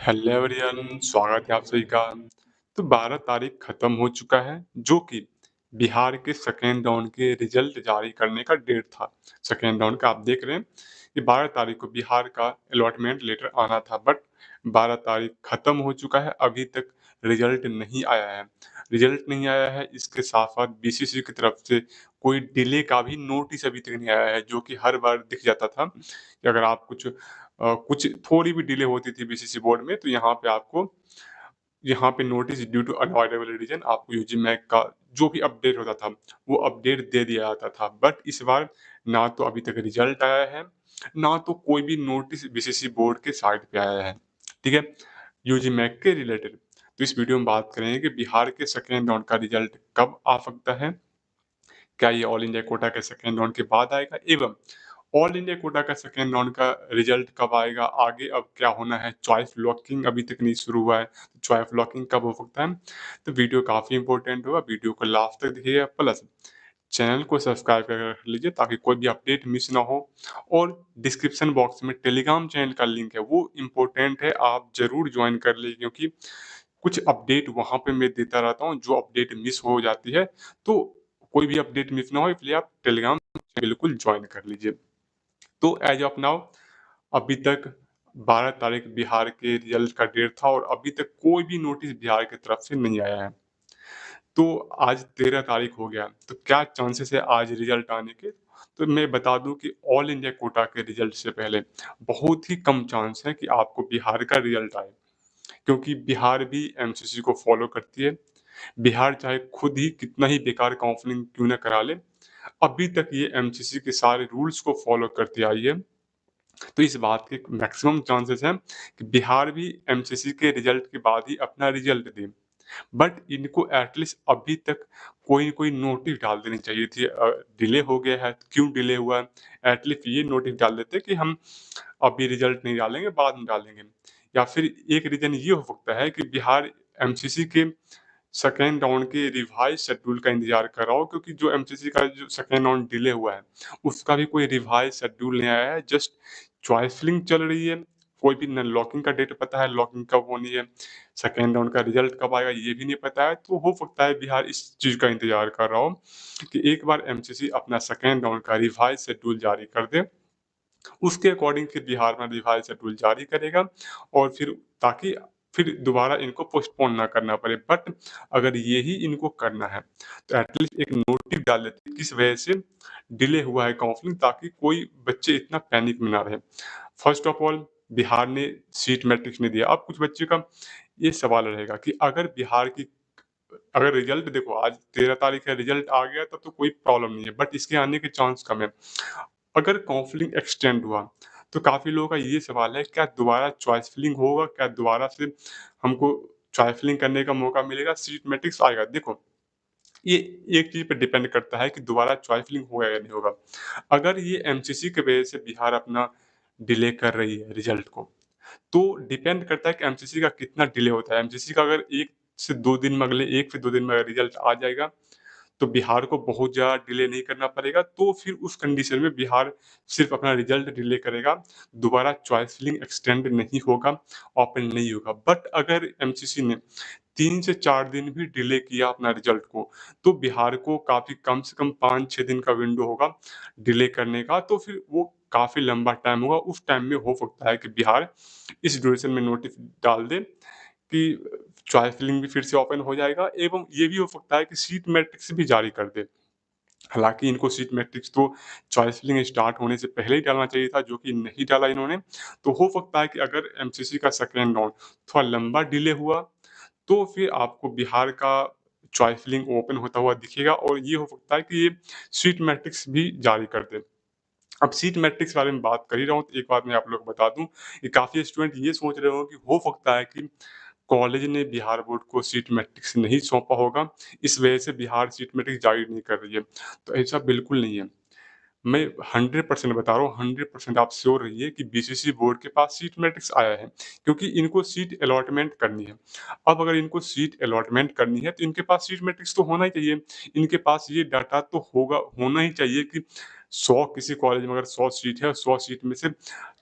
Hello everyone, स्वागत है आप सभी का। तो 12 तारीख खत्म हो चुका है, जो कि बिहार के सेकेंड राउंड के रिजल्ट जारी करने का डेट था। सेकेंड राउंड का आप देख रहे हैं कि 12 तारीख को बिहार का अलॉटमेंट लेटर आना था, बट 12 तारीख खत्म हो चुका है, अभी तक रिजल्ट नहीं आया है। रिजल्ट नहीं आया है, इसके साथ-साथ बीसीसी की तरफ से कोई डिले का भी नोटिस अभी तक नहीं आया है, जो कि हर बार दिख जाता था कि अगर आप कुछ थोड़ी भी डिले होती थी बीसीसी बोर्ड में, तो यहाँ पे notice due to unavoidable reason आपको यूजी मैग का जो भी अपडेट होता था, वो अपडेट दे दिया जाता था। बट इस बार ना तो अभी तक रिजल्ट आया है, ना तो कोई भी नोटिस बीसीसी बोर्ड के साइट पे आया है। ठीक है? यूजी मैग के रिलेटेड। तो इस वीडियो में बात करेंगे कि बिहार के सेकेंड राउंड का रिजल्ट कब आ सकता है? क्या ये ऑल इंडिया कोटा के सेकेंड राउंड के बाद आएगा? एवं ऑल इंडिया कोटा का सेकेंड राउंड का रिजल्ट कब आएगा? आगे अब क्या होना है? चॉइस लॉकिंग अभी तक नहीं शुरू हुआ है, तो चॉइस लॉकिंग कब हो सकता है? तो वीडियो काफ़ी इंपॉर्टेंट होगा, वीडियो को लास्ट तक देखिएगा, प्लस चैनल को सब्सक्राइब करके रख लीजिए ताकि कोई भी अपडेट मिस ना हो। और डिस्क्रिप्शन बॉक्स में टेलीग्राम चैनल का लिंक है, वो इम्पोर्टेंट है, आप ज़रूर ज्वाइन कर लीजिए, क्योंकि कुछ अपडेट वहाँ पे मैं देता रहता हूँ, जो अपडेट मिस हो जाती है, तो कोई भी अपडेट मिस ना हो, इसलिए आप टेलीग्राम बिल्कुल ज्वाइन कर लीजिए। तो एज ऑफ नाउ अभी तक 12 तारीख बिहार के रिजल्ट का डेट था और अभी तक कोई भी नोटिस बिहार की तरफ से नहीं आया है। तो आज 13 तारीख हो गया, तो क्या चांसेस है आज रिजल्ट आने के? तो मैं बता दूं कि ऑल इंडिया कोटा के रिजल्ट से पहले बहुत ही कम चांस है कि आपको बिहार का रिजल्ट आए, क्योंकि बिहार भी एमसीसी को फॉलो करती है। बिहार चाहे खुद ही कितना ही बेकार काउंसलिंग क्यों ना करा ले, अभी तक ये एमसीसी के सारे रूल्स को फॉलो करती आई है। तो इस बात के मैक्सिमम चांसेस हैं कि बिहार भी एमसीसी के रिजल्ट के बाद ही अपना रिजल्ट दे। बट इनको एटलीस्ट अभी तक कोई न कोई नोटिस डाल देनी चाहिए थी। डिले हो गया है, तो क्यों डिले हुआ है? एटलीस्ट ये नोटिस डाल देते कि हम अभी रिजल्ट नहीं डालेंगे, बाद में डालेंगे। या फिर एक रीज़न ये हो सकता है कि बिहार एमसीसी के सेकेंड राउंड के रिवाइज़ शेड्यूल का इंतज़ार कर रहा हो, क्योंकि जो एमसीसी का जो सेकेंड राउंड डिले हुआ है, उसका भी कोई रिवाइज़ शेड्यूल नहीं आया है, जस्ट चॉइस फिलिंग चल रही है। कोई भी ना लॉकिंग का डेट पता है, लॉकिंग कब होनी है, सेकेंड राउंड का रिजल्ट कब आएगा ये भी नहीं पता है। तो हो सकता है बिहार इस चीज़ का इंतज़ार कर रहा हो कि एक बार एमसीसी अपना सेकेंड राउंड का रिवाइज़ शेड्यूल जारी कर दे, उसके अकॉर्डिंग फिर बिहार में रिवाइज़ शेड्यूल जारी करेगा, और फिर ताकि फिर दोबारा इनको पोस्टपोन ना करना पड़े। बट अगर ये ही इनको करना है, तो एटलीस्ट एक नोटिस डाल देते किस वजह से डिले हुआ है काउंसलिंग, ताकि कोई बच्चे इतना पैनिक में ना रहे। फर्स्ट ऑफ ऑल, बिहार ने सीट मैट्रिक्स नहीं दिया। अब कुछ बच्चे का ये सवाल रहेगा कि अगर रिजल्ट देखो, आज 13 तारीख है, रिजल्ट आ गया तब तो कोई प्रॉब्लम नहीं है, बट इसके आने के चांस कम है। अगर काउंसलिंग एक्सटेंड हुआ, तो काफ़ी लोगों का ये सवाल है, क्या दोबारा चॉइस फिलिंग होगा? क्या दोबारा से हमको चॉइस फिलिंग करने का मौका मिलेगा? सीट मैट्रिक्स आएगा? देखो, ये एक चीज़ पे डिपेंड करता है कि दोबारा चॉइस फिलिंग होगा या नहीं होगा। अगर ये एमसीसी की वजह से बिहार अपना डिले कर रही है रिजल्ट को, तो डिपेंड करता है कि एमसीसी का कितना डिले होता है। एमसीसी का अगर 1 से 2 दिन में, अगले 1 से 2 दिन में अगर रिजल्ट आ जाएगा, तो बिहार को बहुत ज़्यादा डिले नहीं करना पड़ेगा, तो फिर उस कंडीशन में बिहार सिर्फ़ अपना रिजल्ट डिले करेगा, दोबारा चॉइस फिलिंग एक्सटेंड नहीं होगा, ओपन नहीं होगा। बट अगर एमसीसी ने 3 से 4 दिन भी डिले किया अपना रिजल्ट को, तो बिहार को काफ़ी कम से कम 5-6 दिन का विंडो होगा डिले करने का, तो फिर वो काफ़ी लंबा टाइम होगा। उस टाइम में हो सकता है कि बिहार इस ड्यूरेशन में नोटिस डाल दे कि चॉइस फिलिंग भी फिर से ओपन हो जाएगा, एवं ये भी हो सकता है कि सीट मैट्रिक्स भी जारी कर दे। हालाँकि इनको सीट मैट्रिक्स तो चॉइस फिलिंग स्टार्ट होने से पहले ही डालना चाहिए था, जो कि नहीं डाला इन्होंने। तो हो सकता है कि अगर एमसीसी का सेकेंड राउंड थोड़ा लंबा डिले हुआ, तो फिर आपको बिहार का चॉइस फिलिंग ओपन होता हुआ दिखेगा, और ये हो सकता है कि ये सीट मैट्रिक्स भी जारी कर दे। अब सीट मैट्रिक्स के बारे में बात कर ही रहा हूँ, तो एक बात मैं आप लोग को बता दूँ कि काफ़ी स्टूडेंट ये सोच रहे हो कि हो सकता है कि कॉलेज ने बिहार बोर्ड को सीट मैट्रिक्स नहीं सौंपा होगा, इस वजह से बिहार सीट मैट्रिक्स जारी नहीं कर रही है। तो ऐसा बिल्कुल नहीं है। मैं 100% बता रहा हूँ, 100% आप श्योर रहिए कि बीसीसी बोर्ड के पास सीट मैट्रिक्स आया है, क्योंकि इनको सीट अलॉटमेंट करनी है। अब अगर इनको सीट अलॉटमेंट करनी है, तो इनके पास सीट मैट्रिक्स तो होना ही चाहिए। इनके पास ये डाटा तो होना ही चाहिए कि 100 किसी कॉलेज में अगर 100 सीट है और 100 सीट में से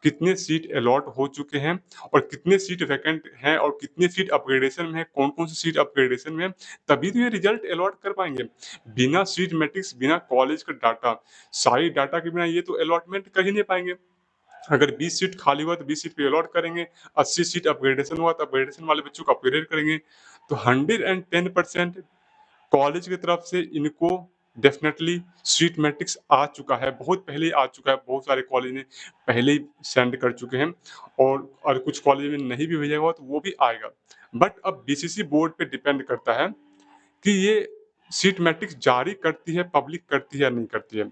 कितने सीट अलॉट हो चुके हैं और कितने सीट वैकेंट हैं और कितनी सीट अपग्रेडेशन में है, कौन-कौन सी सीट अपग्रेडेशन में है, तभी तो ये रिजल्ट अलॉट कर पाएँगे। बिना सीट मैट्रिक्स, बिना कॉलेज का डाटा, सारी डाटा के बिना ये तो अलॉटमेंट कर ही नहीं पाएँगे। अगर 20 सीट खाली हुआ तो 20 सीट पे अलॉट करेंगे, 80 सीट अपग्रेडेशन हुआ तो अपग्रेडेशन वाले बच्चों को अपग्रेड करेंगे। तो 110% कॉलेज की तरफ से इनको डेफ़िनेटली सीट मैट्रिक्स आ चुका है, बहुत पहले ही आ चुका है, बहुत सारे कॉलेज ने पहले ही सेंड कर चुके हैं और कुछ कॉलेज में नहीं भी भेजा हुआ तो वो भी आएगा। बट अब बीसीसी बोर्ड पे डिपेंड करता है कि ये सीट मैट्रिक्स जारी करती है, पब्लिक करती है या नहीं करती है।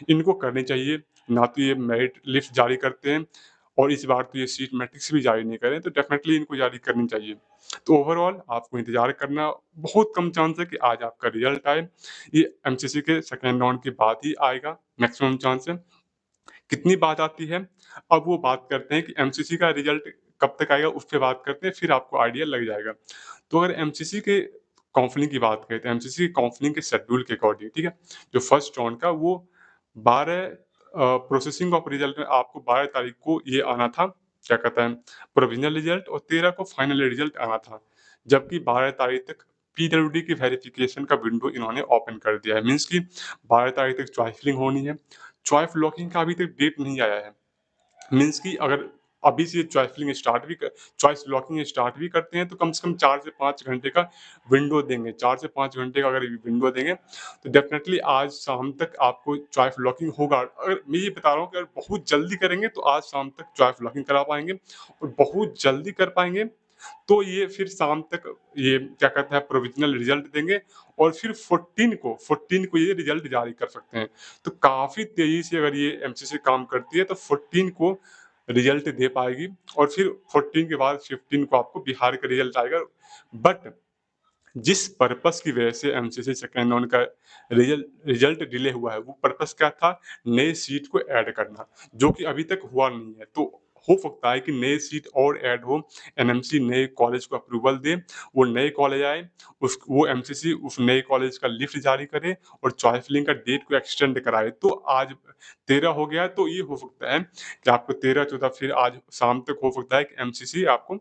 इनको करनी चाहिए, ना तो ये मेरिट लिस्ट जारी करते हैं और इस बार तो ये सीट मैट्रिक्स भी जारी नहीं करें, तो डेफ़िनेटली इनको जारी करनी चाहिए। तो ओवरऑल आपको इंतज़ार करना बहुत कम चांस है कि आज आपका रिज़ल्ट आए। ये एमसीसी के सेकंड राउंड के बाद ही आएगा, मैक्सिमम चांस है। कितनी बात आती है, अब वो बात करते हैं कि एमसीसी का रिज़ल्ट कब तक आएगा, उस पे बात करते हैं, फिर आपको आइडिया लग जाएगा। तो अगर एमसीसी के काउंसलिंग की बात करें, तो एमसीसी काउंसलिंग के शेड्यूल के अकॉर्डिंग, ठीक है? जो फर्स्ट राउंड का वो 12 प्रोसेसिंग ऑफ रिज़ल्ट में आपको 12 तारीख को ये आना था, क्या कहते हैं, प्रोविज़नल रिज़ल्ट और 13 को फाइनल रिज़ल्ट आना था। जबकि 12 तारीख तक पीडब्ल्यूडी की वेरिफ़िकेशन का विंडो इन्होंने ओपन कर दिया है। मीन्स कि 12 तारीख तक चॉइस फिलिंग होनी है। चॉइस लॉकिंग का अभी तक डेट नहीं आया है। मीन्स कि अगर अभी से चॉइस लॉकिंग स्टार्ट भी करते हैं तो कम से कम 4 से 5 घंटे का विंडो देंगे। 4 से 5 घंटे का अगर विंडो देंगे तो डेफ़िनेटली आज शाम तक आपको चॉइस लॉकिंग होगा। अगर मैं ये बता रहा हूँ कि अगर बहुत जल्दी करेंगे तो आज शाम तक चॉइस लॉकिंग करा पाएँगे और बहुत जल्दी कर पाएँगे तो ये फिर शाम तक ये क्या कहते हैं प्रोविज़नल रिज़ल्ट देंगे और फिर 14 को ये रिज़ल्ट जारी कर सकते हैं। तो काफ़ी तेज़ी से अगर ये एमसीसी काम करती है तो 14 को रिज़ल्ट दे पाएगी और फिर 14 के बाद 15 को आपको बिहार का रिज़ल्ट आएगा। बट जिस पर्पज़ की वजह से एमसीसी सेकंड राउंड का रिज़ल्ट डिले हुआ है, वो पर्पज़ क्या था? नए सीट को ऐड करना, जो कि अभी तक हुआ नहीं है। तो हो सकता है कि नए सीट और ऐड हो, एनएमसी नए कॉलेज को अप्रूवल दे, वो नए कॉलेज आए, वो एमसीसी उस नए कॉलेज का लिस्ट जारी करे और चॉइस फिलिंग का डेट को एक्सटेंड कराए। तो आज 13 हो गया है, तो ये हो सकता है कि आपको 13-14 फिर आज शाम तक हो सकता है कि एमसीसी आपको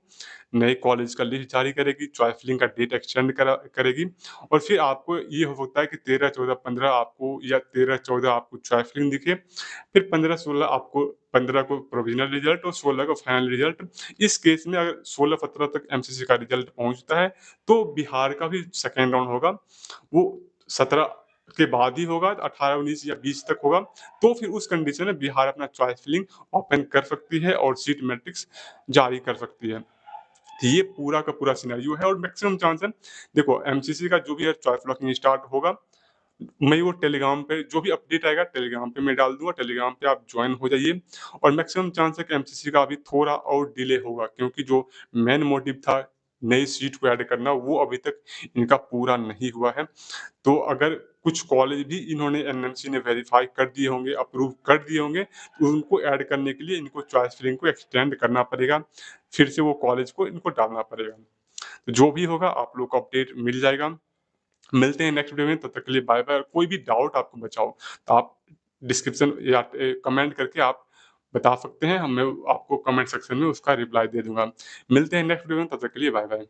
नए कॉलेज का लिस्ट जारी करेगी, चॉइस फिलिंग का डेट एक्सटेंड करेगी और फिर आपको ये हो सकता है कि 13, 14, 15 आपको या 13, 14 आपको चॉइस फिलिंग दिखे, फिर 15, 16 आपको 15 को प्रोविज़नल रिज़ल्ट और 16 को फाइनल रिज़ल्ट। इस केस में अगर 16-17 तक एमसीसी का रिज़ल्ट पहुँचता है, तो बिहार का भी सेकंड राउंड होगा। वो 17 के बाद ही होगा, 18, 19 या 20 तक होगा। तो फिर उस कंडीशन में बिहार अपना चॉइस फिलिंग ओपन कर सकती है और सीट मैट्रिक्स जारी कर सकती है। ये पूरा का पूरा सिनेरियो है और मैक्सिमम चांस है देखो एमसीसी का जो भी है चॉइस लॉकिंग स्टार्ट होगा मैं वो टेलीग्राम पे जो भी अपडेट आएगा टेलीग्राम पे मैं डाल दूंगा टेलीग्राम पे आप ज्वाइन हो जाइए और मैक्सिमम चांस है कि एमसीसी का अभी थोड़ा और डिले होगा क्योंकि जो मेन मोटिव था नई सीट को ऐड करना वो अभी तक इनका पूरा नहीं हुआ है तो अगर कुछ कॉलेज भी इन्होंने एनएमसी ने वेरीफाई कर दिए होंगे, अप्रूव कर दिए होंगे, तो उनको ऐड करने के लिए इनको चॉइस फिलिंग को एक्सटेंड करना पड़ेगा। फिर से वो कॉलेज को इनको डालना पड़ेगा। तो जो भी होगा आप लोग को अपडेट मिल जाएगा। मिलते हैं नेक्स्ट वीडियो में, तब तक के लिए बाय-बाय और कोई भी डाउट आपको बचा हो, तो आप डिस्क्रिप्शन या कमेंट करके आप बता सकते हैं। मैं आपको कमेंट सेक्शन में उसका रिप्लाई दे दूँगा। मिलते हैं नेक्स्ट वीडियो में, तब तक के लिए बाय-बाय।